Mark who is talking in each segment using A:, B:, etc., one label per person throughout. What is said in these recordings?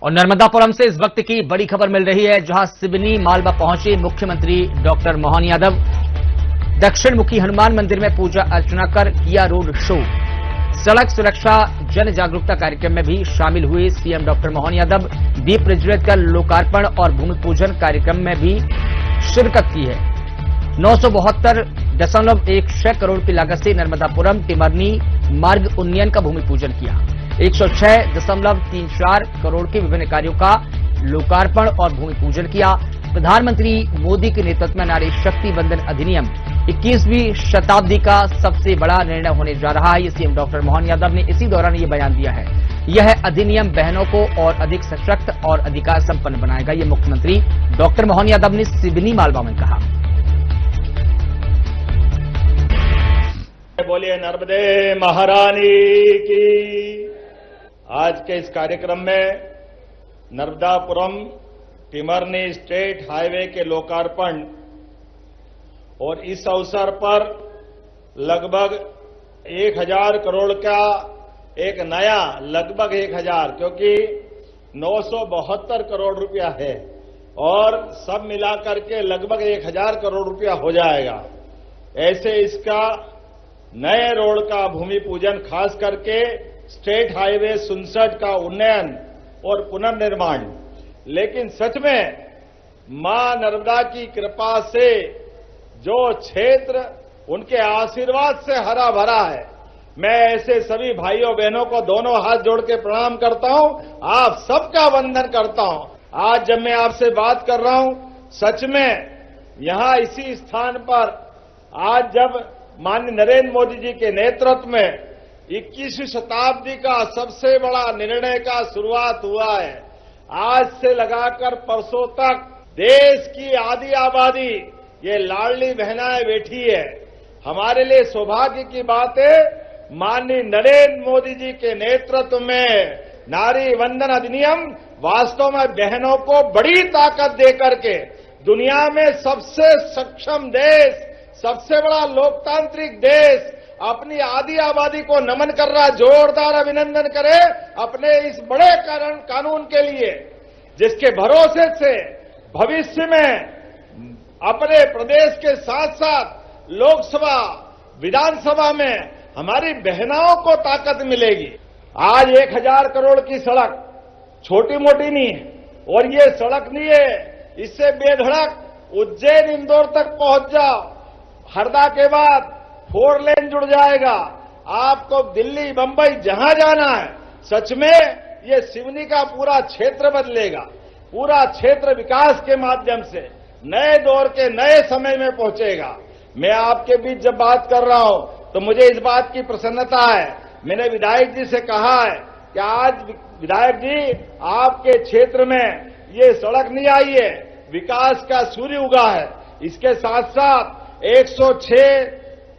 A: और नर्मदापुरम से इस वक्त की बड़ी खबर मिल रही है, जहां सिवनी मालवा पहुंचे मुख्यमंत्री डॉक्टर मोहन यादव। दक्षिण मुखी हनुमान मंदिर में पूजा अर्चना कर किया रोड शो। सड़क सुरक्षा जन जागरूकता कार्यक्रम में भी शामिल हुए सीएम डॉक्टर मोहन यादव। दीप प्रज्वलित कर लोकार्पण और भूमि पूजन कार्यक्रम में भी शिरकत की है। 972.16 करोड़ की लागत से नर्मदापुरम टिमरनी मार्ग उन्नयन का भूमि पूजन किया। 106.34 करोड़ के विभिन्न कार्यों का लोकार्पण और भूमि पूजन किया। प्रधानमंत्री मोदी के नेतृत्व में नारी शक्ति वंदन अधिनियम 21वीं शताब्दी का सबसे बड़ा निर्णय होने जा रहा है। सीएम डॉक्टर मोहन यादव ने इसी दौरान ये बयान दिया है। यह अधिनियम बहनों को और अधिक सशक्त और अधिकार संपन्न बनाएगा, ये मुख्यमंत्री डॉक्टर मोहन यादव ने सिवनी मालवा में कहा।
B: बोलिए नर्मदे महारानी की। आज के इस कार्यक्रम में नर्मदापुरम टिमरनी स्टेट हाईवे के लोकार्पण और इस अवसर पर लगभग 1000 करोड़ का एक नया लगभग 1000 क्योंकि 972 करोड़ रुपया है और सब मिलाकर के लगभग 1000 करोड़ रुपया हो जाएगा। ऐसे इसका नए रोड का भूमि पूजन खास करके स्टेट हाईवे 67 का उन्नयन और पुनर्निर्माण। लेकिन सच में मां नर्मदा की कृपा से जो क्षेत्र उनके आशीर्वाद से हरा भरा है, मैं ऐसे सभी भाइयों बहनों को दोनों हाथ जोड़ के प्रणाम करता हूं, आप सबका वंदन करता हूं। आज जब मैं आपसे बात कर रहा हूं, सच में यहां इसी स्थान पर आज जब माननीय नरेंद्र मोदी जी के नेतृत्व में 21वीं शताब्दी का सबसे बड़ा निर्णय का शुरुआत हुआ है। आज से लगाकर परसों तक देश की आधी आबादी ये लाडली बहनाएं बैठी है। हमारे लिए सौभाग्य की बात है, माननीय नरेंद्र मोदी जी के नेतृत्व में नारी वंदन अधिनियम वास्तव में बहनों को बड़ी ताकत देकर के दुनिया में सबसे सक्षम देश, सबसे बड़ा लोकतांत्रिक देश अपनी आधी आबादी को नमन कर रहा। जोरदार अभिनंदन करें अपने इस बड़े कानून के लिए, जिसके भरोसे से भविष्य में अपने प्रदेश के साथ साथ लोकसभा विधानसभा में हमारी बहनाओं को ताकत मिलेगी। आज 1000 करोड़ की सड़क छोटी मोटी नहीं है और ये सड़क नहीं है, इससे बेधड़क उज्जैन इंदौर तक पहुंच जाओ, हरदा के बाद 4 लेन जुड़ जाएगा। आपको दिल्ली बंबई जहां जाना है, सच में ये सिवनी का पूरा क्षेत्र बदलेगा। पूरा क्षेत्र विकास के माध्यम से नए दौर के नए समय में पहुंचेगा। मैं आपके बीच जब बात कर रहा हूं तो मुझे इस बात की प्रसन्नता है, मैंने विधायक जी से कहा है कि आज विधायक जी आपके क्षेत्र में ये सड़क नहीं आई है, विकास का सूर्य उगा है। इसके साथ साथ 106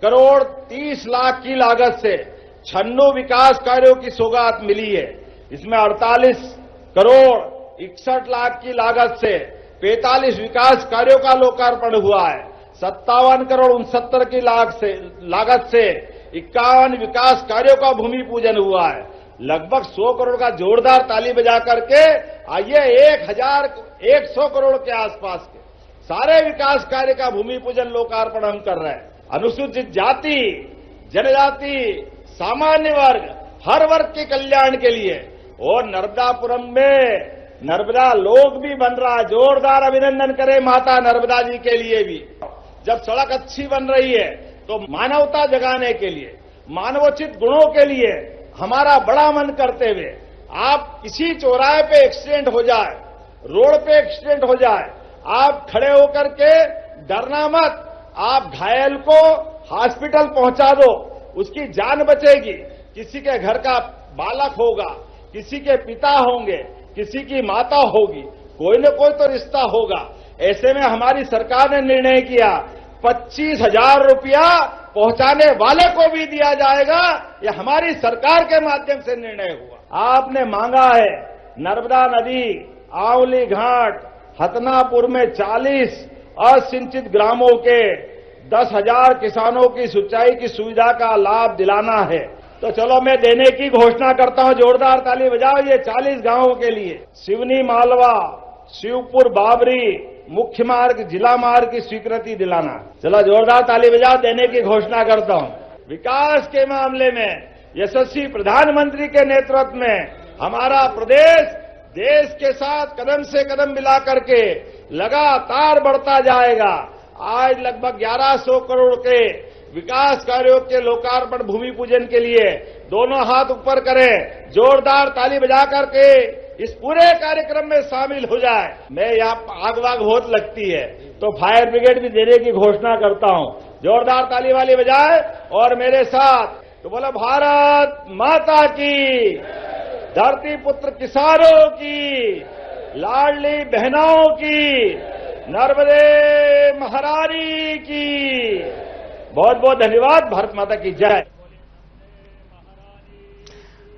B: करोड़ 30 लाख की लागत से 96 विकास कार्यों की सौगात मिली है। इसमें 48 करोड़ 61 लाख की लागत से 45 विकास कार्यों का लोकार्पण हुआ है। 57 करोड़ 69 की लागत से 51 विकास कार्यों का भूमि पूजन हुआ है। लगभग 100 करोड़ का जोरदार ताली बजा करके आइए 100 करोड़ के आसपास के सारे विकास कार्य का भूमि पूजन लोकार्पण हम कर रहे हैं। अनुसूचित जाति, जनजाति, सामान्य वर्ग, हर वर्ग के कल्याण के लिए। और नर्मदापुरम में नर्मदा लोक भी बन रहा है। जोरदार अभिनंदन करें माता नर्मदा जी के लिए भी। जब सड़क अच्छी बन रही है तो मानवता जगाने के लिए, मानवोचित गुणों के लिए हमारा बड़ा मन करते हुए आप किसी चौराहे पे एक्सीडेंट हो जाए, रोड पे एक्सीडेंट हो जाए, आप खड़े होकर के डरना मत, आप घायल को हॉस्पिटल पहुंचा दो, उसकी जान बचेगी। किसी के घर का बालक होगा, किसी के पिता होंगे, किसी की माता होगी, कोई न कोई तो रिश्ता होगा। ऐसे में हमारी सरकार ने निर्णय किया 25,000 रुपया पहुंचाने वाले को भी दिया जाएगा। यह हमारी सरकार के माध्यम से निर्णय हुआ। आपने मांगा है नर्मदा नदी, आंवली घाट, हतनापुर में 40 असिंचित ग्रामों के 10,000 किसानों की सिंचाई की सुविधा का लाभ दिलाना है। तो चलो मैं देने की घोषणा करता हूं, जोरदार ताली बजाओ ये 40 गांवों के लिए। सिवनी मालवा, शिवपुर बाबरी मुख्य मार्ग, जिला मार्ग की स्वीकृति दिलाना। चलो जोरदार ताली बजाओ, देने की घोषणा करता हूं। विकास के मामले में यशस्वी प्रधानमंत्री के नेतृत्व में हमारा प्रदेश देश के साथ कदम से कदम मिला करके लगातार बढ़ता जाएगा। आज लगभग 1100 करोड़ के विकास कार्यों के लोकार्पण भूमि पूजन के लिए दोनों हाथ ऊपर करें, जोरदार ताली बजा करके इस पूरे कार्यक्रम में शामिल हो जाए। मैं यहाँ आग वाग बहुत लगती है तो फायर ब्रिगेड भी देने की घोषणा करता हूं। जोरदार ताली वाली बजाए और मेरे साथ तो बोला भारत माता की, धरती पुत्र किसानों की, लाडली बहनों की, नर्मदे महारानी की। बहुत बहुत धन्यवाद। भारत माता की जय।